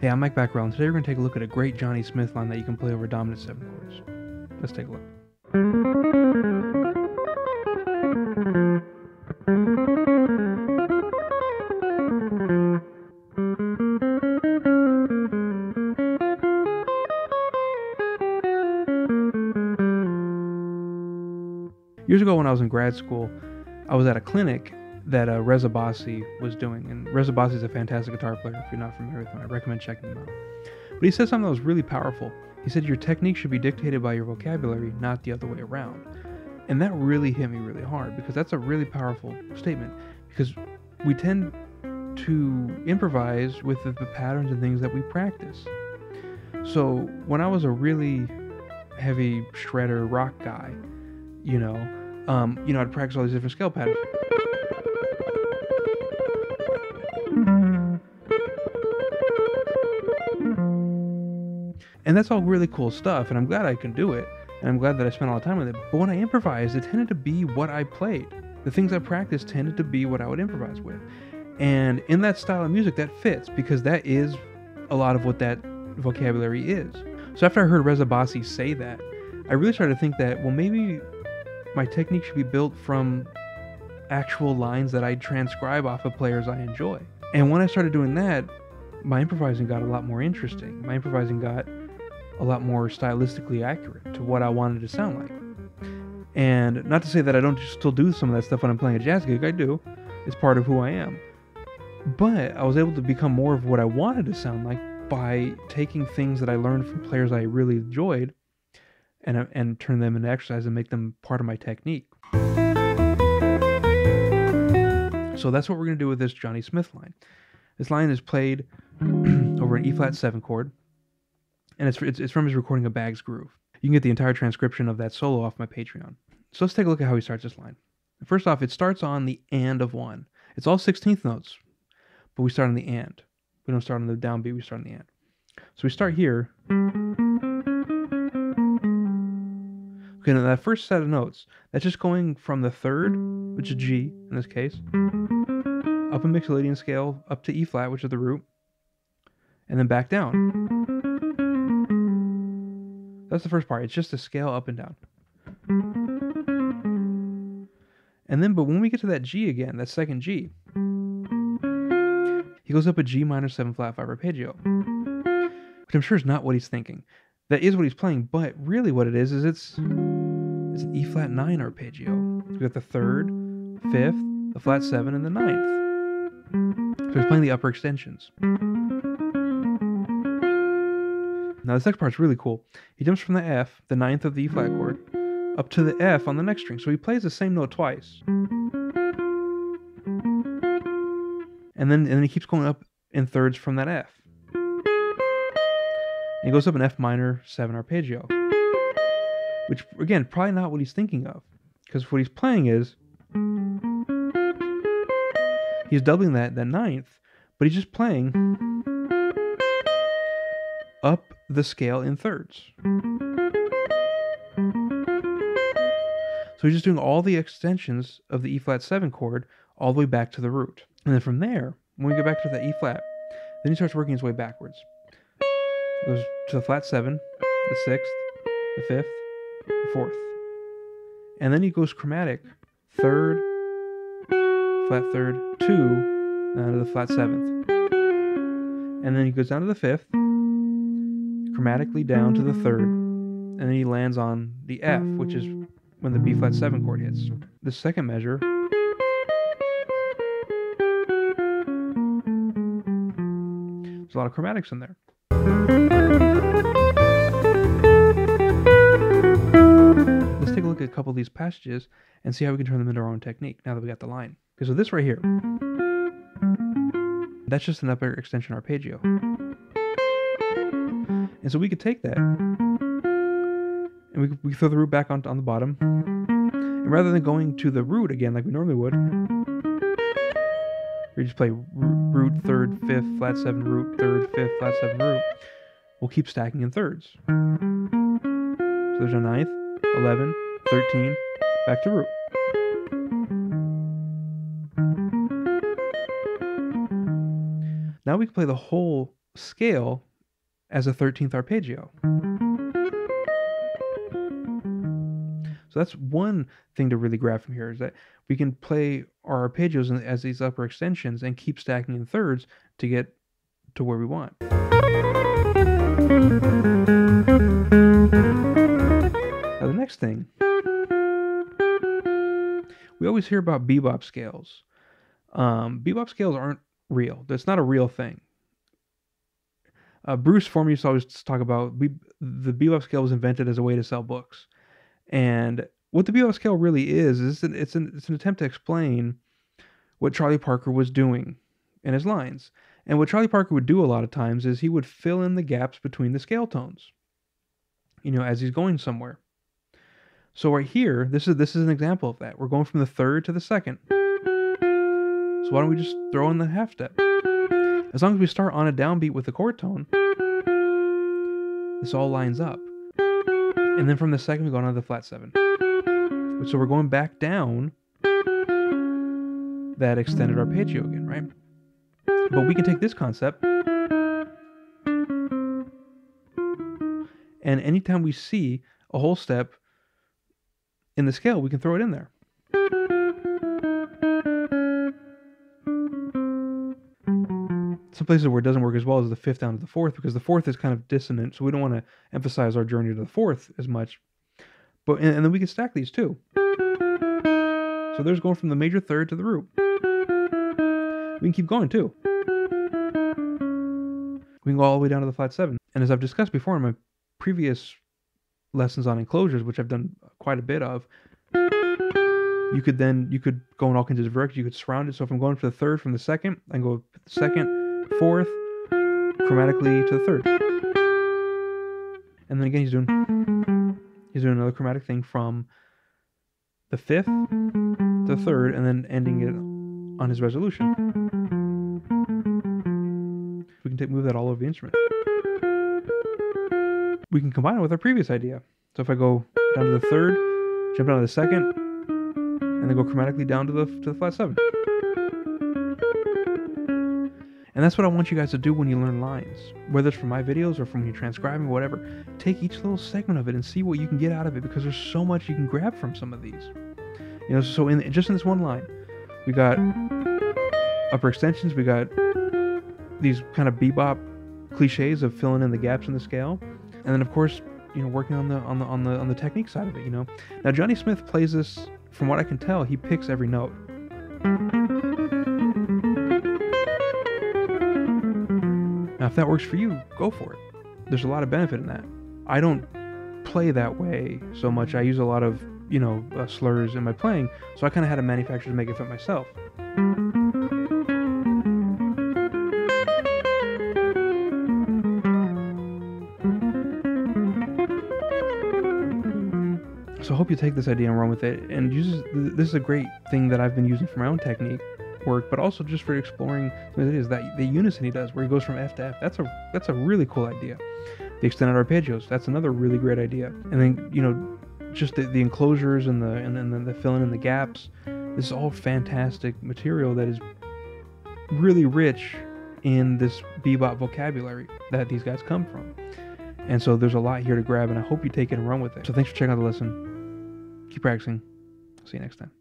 Hey, I'm Mike Backwell, and today we're going to take a look at a great Johnny Smith line that you can play over dominant 7 chords. Let's take a look. Years ago when I was in grad school, I was at a clinic that Reza Bassi was doing, and Reza Bassi is a fantastic guitar player. If you're not familiar with him, I recommend checking him out. But he said something that was really powerful. He said your technique should be dictated by your vocabulary, not the other way around. And that really hit me really hard, because that's a really powerful statement, because we tend to improvise with the patterns and things that we practice. So when I was a really heavy shredder rock guy, I'd practice all these different scale patterns. And that's all really cool stuff, and I'm glad I can do it, and I'm glad that I spent all the time with it. But when I improvised, it tended to be what I played. The things I practiced tended to be what I would improvise with. And in that style of music, that fits, because that is a lot of what that vocabulary is. So after I heard Reza Bassi say that, I really started to think that, well, maybe my technique should be built from actual lines that I transcribe off of players I enjoy. And when I started doing that, my improvising got a lot more interesting. My improvising got a lot more stylistically accurate to what I wanted to sound like. And not to say that I don't still do some of that stuff when I'm playing a jazz gig. I do. It's part of who I am. But I was able to become more of what I wanted to sound like by taking things that I learned from players I really enjoyed and turn them into exercise and make them part of my technique. So that's what we're going to do with this Johnny Smith line. This line is played over an E-flat 7 chord, and it's from his recording of Bag's Groove. You can get the entire transcription of that solo off my Patreon. So let's take a look at how he starts this line. First off, it starts on the and of 1. It's all 16th notes, but we start on the and. We don't start on the downbeat, we start on the and. So we start here. Okay, now that first set of notes, that's just going from the third, which is G in this case, up a Mixolydian scale, up to E flat, which is the root, and then back down. That's the first part. It's just a scale up and down. And then, but when we get to that G again, that second G, he goes up a G minor 7 flat 5 arpeggio, which I'm sure is not what he's thinking. That is what he's playing, but really what it is it's an E flat 9 arpeggio. We got the 3rd, 5th, the flat 7, and the 9th. So he's playing the upper extensions. Now this next part's really cool. He jumps from the F, the 9th of the E flat chord, up to the F on the next string. So he plays the same note twice. And then he keeps going up in thirds from that F. And he goes up an F minor 7 arpeggio. Which, again, probably not what he's thinking of. Because what he's playing is, he's doubling that 9th, but he's just playing up the scale in thirds. So he's just doing all the extensions of the E flat 7 chord all the way back to the root. And then from there, when we get back to the E flat, then he starts working his way backwards. Goes to the flat 7, the 6th, the 5th, the 4th. And then he goes chromatic, 3rd, flat 3rd, 2, down to the flat 7th. And then he goes down to the 5th, chromatically down to the 3rd, and then he lands on the F, which is when the B flat 7 chord hits. The second measure there's a lot of chromatics in there. Let's take a look at a couple of these passages and see how we can turn them into our own technique now that we got the line. Okay, so this right here, that's just an upper extension arpeggio. And so we could take that and we throw the root back on the bottom. And rather than going to the root again like we normally would, we just play root, 3rd, 5th, flat 7, root, 3rd, 5th, flat 7, root. We'll keep stacking in thirds. So there's a 9th, 11, 13, back to root. Now we can play the whole scale as a 13th arpeggio. So that's one thing to really grab from here, is that we can play our arpeggios as these upper extensions and keep stacking in thirds to get to where we want. Now the next thing, we always hear about bebop scales. Bebop scales aren't real. That's not a real thing. Bruce Forman used to always talk about the bebop scale was invented as a way to sell books. And what the bebop scale really is it's an attempt to explain what Charlie Parker was doing in his lines. And what Charlie Parker would do a lot of times is he would fill in the gaps between the scale tones, as he's going somewhere. So right here, this is an example of that. We're going from the third to the second. So why don't we just throw in the half step? As long as we start on a downbeat with the chord tone, this all lines up. And then from the second, we go on to the flat 7. So we're going back down that extended arpeggio again, right? But we can take this concept, and anytime we see a whole step in the scale, we can throw it in there. Some places where it doesn't work as well is the fifth down to the fourth, because the fourth is kind of dissonant, so we don't want to emphasize our journey to the fourth as much. But and then we can stack these too. So there's going from the major third to the root. We can keep going too. We can go all the way down to the flat 7. And as I've discussed before in my previous lessons on enclosures, which I've done quite a bit of, you could go in all kinds of directions. You could surround it. So if I'm going for the third from the second, I can go second, fourth, chromatically to the third. And then again, he's doing another chromatic thing from the fifth to the third, and then ending it on his resolution. We can move that all over the instrument. We can combine it with our previous idea. So if I go down to the third, jump down to the second, and then go chromatically down to the flat 7. And that's what I want you guys to do when you learn lines. Whether it's from my videos or from when you're transcribing, whatever. Take each little segment of it and see what you can get out of it, because there's so much you can grab from some of these. So just in this one line, we got upper extensions, we got these kind of bebop cliches of filling in the gaps in the scale, and then of course, working on the technique side of it. Now Johnny Smith plays this, from what I can tell, he picks every note. Now, if that works for you, go for it. There's a lot of benefit in that. I don't play that way so much. I use a lot of, slurs in my playing, so I kind of had to manufacture to make it fit myself. So I hope you take this idea and run with it, and this is a great thing that I've been using for my own technique work, but also just for exploring what it is that the unison he does, where he goes from F to F. That's a really cool idea. The extended arpeggios, that's another really great idea. And then just the enclosures and the filling in the gaps. This is all fantastic material that is really rich in this bebop vocabulary that these guys come from. And so there's a lot here to grab, and I hope you take it and run with it. So thanks for checking out the lesson. Keep practicing. See you next time.